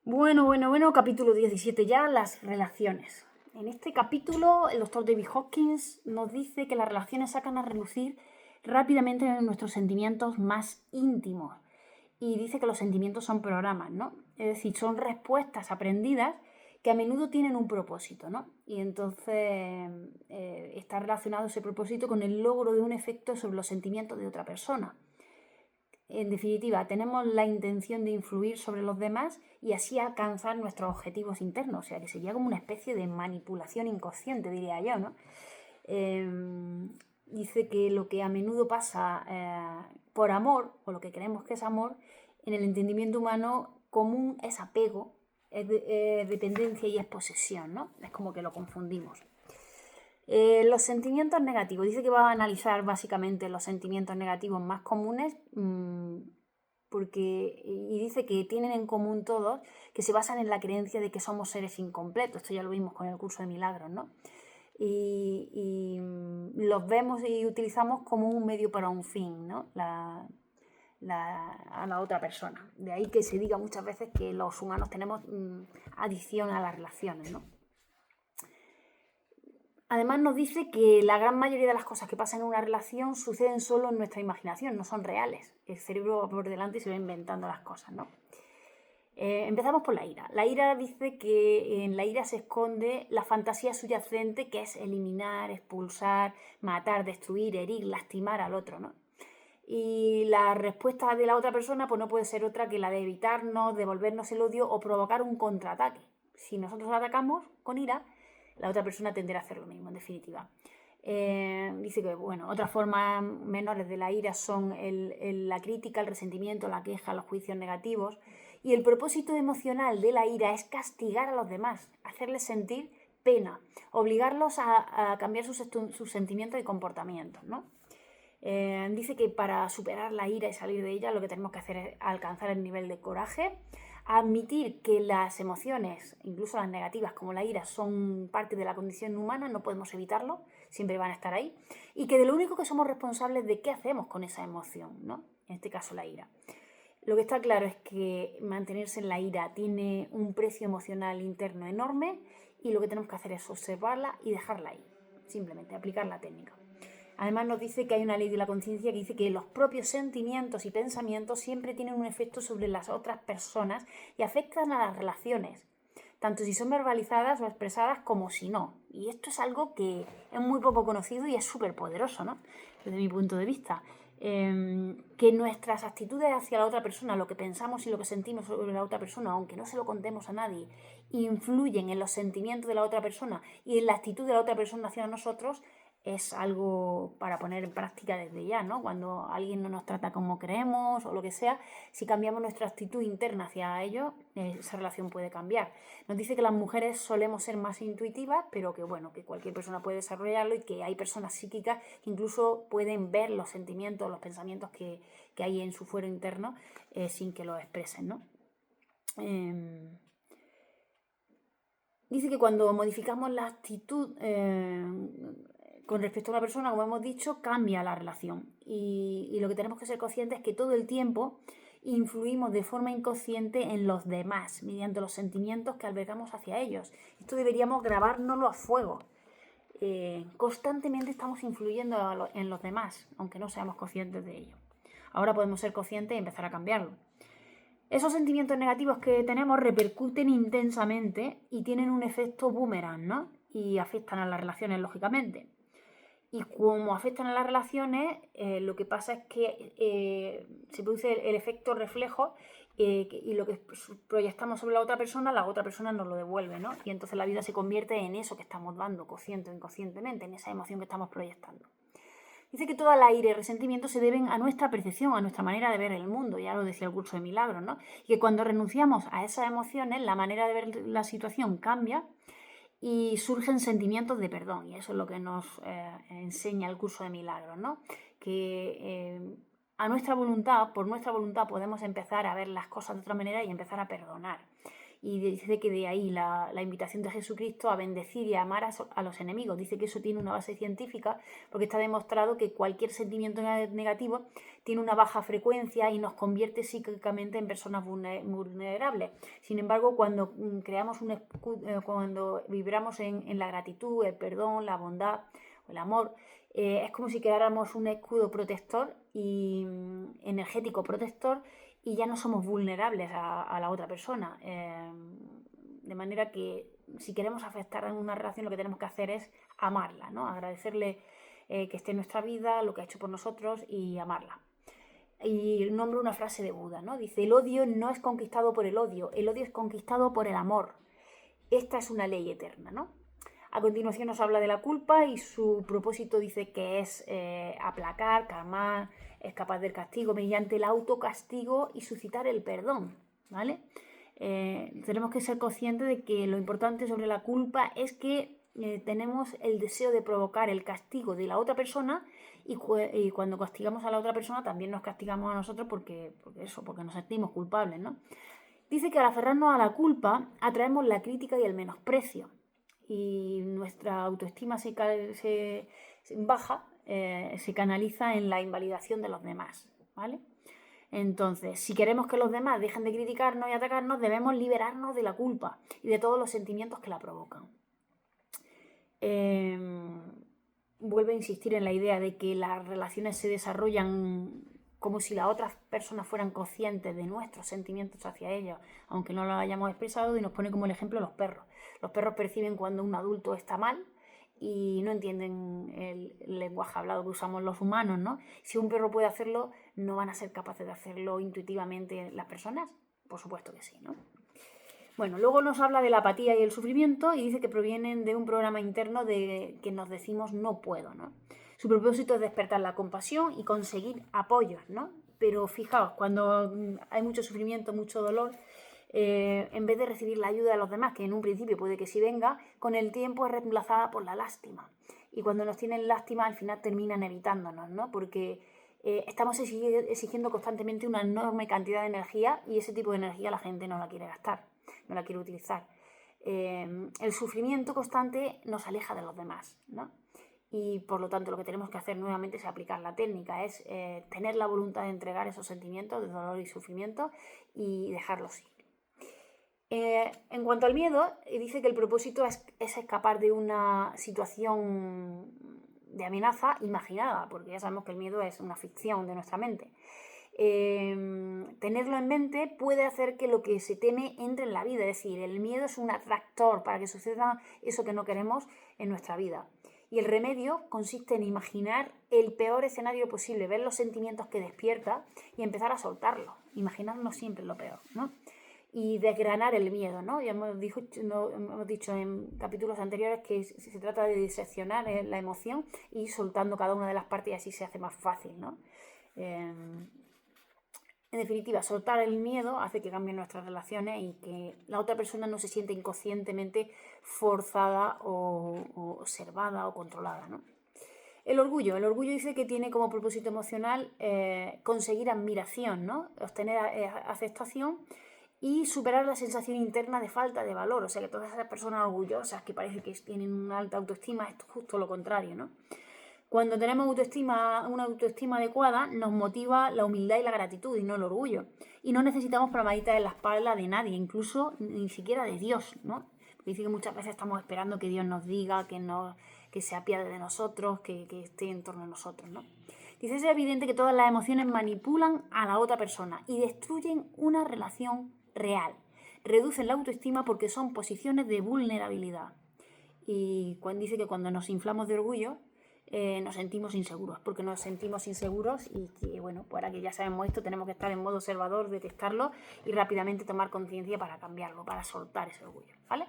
Bueno, capítulo 17 ya, las relaciones. En este capítulo, el doctor David Hawkins nos dice que las relaciones sacan a relucir rápidamente nuestros sentimientos más íntimos. Y dice que los sentimientos son programas, ¿no? Es decir, son respuestas aprendidas que a menudo tienen un propósito, ¿no? Y entonces está relacionado ese propósito con el logro de un efecto sobre los sentimientos de otra persona. En definitiva, tenemos la intención de influir sobre los demás y así alcanzar nuestros objetivos internos. O sea, que sería como una especie de manipulación inconsciente, diría yo, ¿no? Dice que lo que a menudo pasa por amor, o lo que creemos que es amor, en el entendimiento humano común es apego, es dependencia y es posesión, ¿no? Es como que lo confundimos. Los sentimientos negativos. Dice que va a analizar básicamente los sentimientos negativos más comunes y dice que tienen en común todos que se basan en la creencia de que somos seres incompletos. Esto ya lo vimos con el curso de milagros, ¿no? Y los vemos y utilizamos como un medio para un fin, ¿no? A la otra persona. De ahí que se diga muchas veces que los humanos tenemos adicción a las relaciones, ¿no? Además nos dice que la gran mayoría de las cosas que pasan en una relación suceden solo en nuestra imaginación, no son reales. El cerebro va por delante y se va inventando las cosas, ¿no? Empezamos por la ira. La ira dice que en la ira se esconde la fantasía subyacente, que es eliminar, expulsar, matar, destruir, herir, lastimar al otro, ¿no? Y la respuesta de la otra persona pues no puede ser otra que la de evitarnos, devolvernos el odio o provocar un contraataque. Si nosotros atacamos con ira, la otra persona tenderá a hacer lo mismo, en definitiva. Dice que, bueno, otras formas menores de la ira son la crítica, el resentimiento, la queja, los juicios negativos. Y el propósito emocional de la ira es castigar a los demás, hacerles sentir pena, obligarlos a cambiar sus sentimientos y comportamientos, ¿no? Dice que para superar la ira y salir de ella lo que tenemos que hacer es alcanzar el nivel de coraje, admitir que las emociones, incluso las negativas como la ira, son parte de la condición humana, no podemos evitarlo, siempre van a estar ahí, y que de lo único que somos responsables de qué hacemos con esa emoción, ¿no? En este caso la ira. Lo que está claro es que mantenerse en la ira tiene un precio emocional interno enorme y lo que tenemos que hacer es observarla y dejarla ahí, simplemente aplicar la técnica. Además nos dice que hay una ley de la conciencia que dice que los propios sentimientos y pensamientos siempre tienen un efecto sobre las otras personas y afectan a las relaciones, tanto si son verbalizadas o expresadas como si no. Y esto es algo que es muy poco conocido y es súper poderoso, ¿no? Desde mi punto de vista. Que nuestras actitudes hacia la otra persona, lo que pensamos y lo que sentimos sobre la otra persona, aunque no se lo contemos a nadie, influyen en los sentimientos de la otra persona y en la actitud de la otra persona hacia nosotros, es algo para poner en práctica desde ya, ¿no? Cuando alguien no nos trata como creemos o lo que sea, si cambiamos nuestra actitud interna hacia ellos, esa relación puede cambiar. Nos dice que las mujeres solemos ser más intuitivas, pero que bueno, que cualquier persona puede desarrollarlo y que hay personas psíquicas que incluso pueden ver los sentimientos, los pensamientos que hay en su fuero interno sin que los expresen, ¿no? Dice que cuando modificamos la actitud con respecto a una persona, como hemos dicho, cambia la relación. Y lo que tenemos que ser conscientes es que todo el tiempo influimos de forma inconsciente en los demás, mediante los sentimientos que albergamos hacia ellos. Esto deberíamos grabárnoslo a fuego. Constantemente estamos influyendo en los demás, aunque no seamos conscientes de ello. Ahora podemos ser conscientes y empezar a cambiarlo. Esos sentimientos negativos que tenemos repercuten intensamente y tienen un efecto boomerang, ¿no? Y afectan a las relaciones, lógicamente. Y como afectan a las relaciones, lo que pasa es que se produce el efecto reflejo y lo que proyectamos sobre la otra persona nos lo devuelve, ¿no? Y entonces la vida se convierte en eso que estamos dando, consciente o inconscientemente, en esa emoción que estamos proyectando. Dice que toda la ira y resentimiento se deben a nuestra percepción, a nuestra manera de ver el mundo, ya lo decía el curso de milagros, ¿no? Y que cuando renunciamos a esas emociones, la manera de ver la situación cambia y surgen sentimientos de perdón, y eso es lo que nos enseña el curso de milagros, ¿no? Que por nuestra voluntad, podemos empezar a ver las cosas de otra manera y empezar a perdonar. Y dice que de ahí la invitación de Jesucristo a bendecir y a amar a los enemigos. Dice que eso tiene una base científica porque está demostrado que cualquier sentimiento negativo tiene una baja frecuencia y nos convierte psíquicamente en personas vulnerables. Sin embargo, cuando creamos cuando vibramos en la gratitud, el perdón, la bondad o el amor, es como si creáramos un escudo protector y energético protector, y ya no somos vulnerables a la otra persona. De manera que si queremos afectar en una relación, lo que tenemos que hacer es amarla, ¿no? Agradecerle que esté en nuestra vida, lo que ha hecho por nosotros, y amarla. Y nombro una frase de Buda, ¿no? Dice: el odio no es conquistado por el odio es conquistado por el amor. Esta es una ley eterna, ¿no? A continuación nos habla de la culpa y su propósito dice que es aplacar, calmar, escapar del castigo mediante el autocastigo y suscitar el perdón, ¿vale? Tenemos que ser conscientes de que lo importante sobre la culpa es que tenemos el deseo de provocar el castigo de la otra persona y cuando castigamos a la otra persona también nos castigamos a nosotros porque nos sentimos culpables, ¿no? Dice que al aferrarnos a la culpa atraemos la crítica y el menosprecio y nuestra autoestima se baja, se canaliza en la invalidación de los demás, ¿vale? Entonces, si queremos que los demás dejen de criticarnos y atacarnos, debemos liberarnos de la culpa y de todos los sentimientos que la provocan. Vuelve a insistir en la idea de que las relaciones se desarrollan como si las otras personas fueran conscientes de nuestros sentimientos hacia ellos, aunque no lo hayamos expresado, y nos pone como el ejemplo los perros. Los perros perciben cuando un adulto está mal y no entienden el lenguaje hablado que usamos los humanos, ¿no? Si un perro puede hacerlo, ¿no van a ser capaces de hacerlo intuitivamente las personas? Por supuesto que sí, ¿no? Bueno, luego nos habla de la apatía y el sufrimiento y dice que provienen de un programa interno de que nos decimos no puedo, ¿no? Su propósito es despertar la compasión y conseguir apoyos, ¿no? Pero fijaos, cuando hay mucho sufrimiento, mucho dolor, en vez de recibir la ayuda de los demás, que en un principio puede que sí venga, con el tiempo es reemplazada por la lástima. Y cuando nos tienen lástima, al final terminan evitándonos, ¿no? Porque estamos exigiendo constantemente una enorme cantidad de energía y ese tipo de energía la gente no la quiere gastar, no la quiere utilizar. El sufrimiento constante nos aleja de los demás, ¿no? Y por lo tanto lo que tenemos que hacer nuevamente es aplicar la técnica, es tener la voluntad de entregar esos sentimientos de dolor y sufrimiento y dejarlos ir. En cuanto al miedo, dice que el propósito es escapar de una situación de amenaza imaginada, porque ya sabemos que el miedo es una ficción de nuestra mente. Tenerlo en mente puede hacer que lo que se teme entre en la vida, es decir, el miedo es un atractor para que suceda eso que no queremos en nuestra vida. Y el remedio consiste en imaginar el peor escenario posible, ver los sentimientos que despierta y empezar a soltarlos, imaginarnos siempre lo peor, ¿no? Y desgranar el miedo, ¿no? Ya hemos dicho en capítulos anteriores que se trata de diseccionar la emoción y ir soltando cada una de las partes y así se hace más fácil, ¿no? En definitiva, soltar el miedo hace que cambien nuestras relaciones y que la otra persona no se siente inconscientemente forzada o observada o controlada, ¿no? El orgullo dice que tiene como propósito emocional conseguir admiración, ¿no? Obtener aceptación y superar la sensación interna de falta de valor. O sea, que todas esas personas orgullosas que parece que tienen una alta autoestima es justo lo contrario, ¿no? Cuando tenemos una autoestima adecuada, nos motiva la humildad y la gratitud y no el orgullo. Y no necesitamos palmaditas en la espalda de nadie, incluso ni siquiera de Dios, ¿no? Porque dice que muchas veces estamos esperando que Dios nos diga, que se apiade de nosotros, que esté en torno a nosotros, ¿no? Dice, es evidente que todas las emociones manipulan a la otra persona y destruyen una relación real. Reducen la autoestima porque son posiciones de vulnerabilidad. Y dice que cuando nos inflamos de orgullo, nos sentimos inseguros, porque nos sentimos inseguros y que, bueno, pues ahora que ya sabemos esto, tenemos que estar en modo observador, detectarlo y rápidamente tomar conciencia para cambiarlo, para soltar ese orgullo, ¿vale?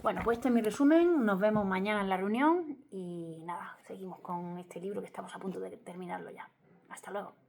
Bueno, pues este es mi resumen, nos vemos mañana en la reunión y nada, seguimos con este libro que estamos a punto de terminarlo ya. Hasta luego.